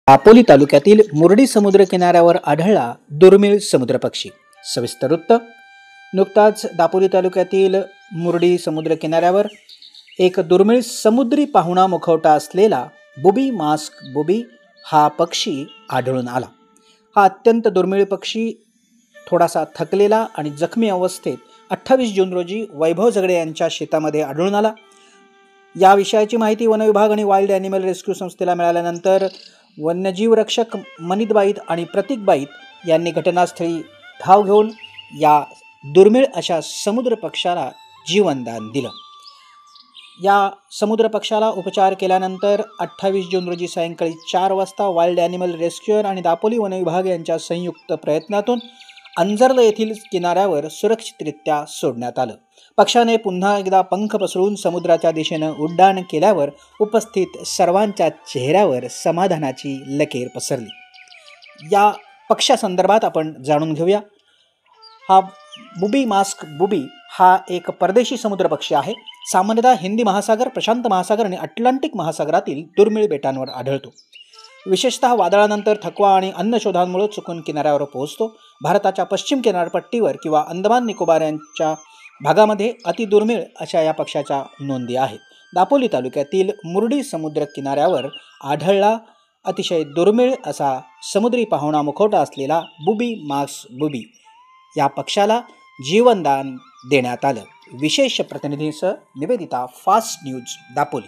दापोली तालुक्यातील मुरडी समुद्र किनाऱ्यावर आढळला दुर्मिळ समुद्र पक्षी. सविस्तर वृत्त. नुकताच दापोली तालुक्यातील मुरडी समुद्र किनाऱ्यावर एक दुर्मिळ समुद्री पाहुणा मुखवटा असलेला बुबी मास्क बुबी हा पक्षी आढळून आला. हा अत्यंत दुर्मिळ पक्षी थोडासा थकलेला आणि जखमी अवस्थेत 28 जून रोजी वैभव झगडे यांच्या शेतामध्ये आढळून आला. या विषयाची माहिती वन विभाग आणि वाईल्ड ॲनिमल रेस्क्यू संस्थेला मिळाल्यानंतर वन्यजीव रक्षक मनित बाईत आणि प्रतीक बाईत यांनी घटनास्थळी धाव घेऊन या दुर्मिळ अशा समुद्र पक्षाला जीवनदान दिलं. या समुद्र पक्षाला उपचार केल्यानंतर 28 जून रोजी सायंकाळी 4 वाजता वाईल्ड ॲनिमल रेस्क्युअर आणि दापोली वन विभाग यांच्या संयुक्त प्रयत्नातून अंजर्ल येथील किनाऱ्यावर सुरक्षितरित्या सोडण्यात आलं. पक्षाने पुन्हा एकदा पंख पसरून समुद्राच्या दिशेनं उड्डाण केल्यावर उपस्थित सर्वांच्या चेहऱ्यावर समाधानाची लकीर पसरली. या पक्षासंदर्भात आपण जाणून घेऊया. हा बुबी मास्क बुबी हा एक परदेशी समुद्र पक्षी आहे. सामान्यतः हिंदी महासागर, प्रशांत महासागर आणि अटलांटिक महासागरातील दुर्मिळ बेटांवर आढळतो. विशेषतः वादळानंतर थकवा आणि अन्न शोधांमुळे चुकून किनाऱ्यावर पोहोचतो. भारताच्या पश्चिम किनारपट्टीवर किंवा अंदमान निकोबार यांच्या भागामध्ये अतिदुर्मिळ अशा या पक्षाच्या नोंदी आहेत. दापोली तालुक्यातील मुरडी समुद्र किनाऱ्यावर आढळला अतिशय दुर्मिळ असा समुद्री पाहुणा मुखवटा असलेला बुबी मास्क बुबी या पक्षाला जीवनदान देण्यात आलं. विशेष प्रतिनिधीसह निवेदिता, फास्ट न्यूज, दापोली.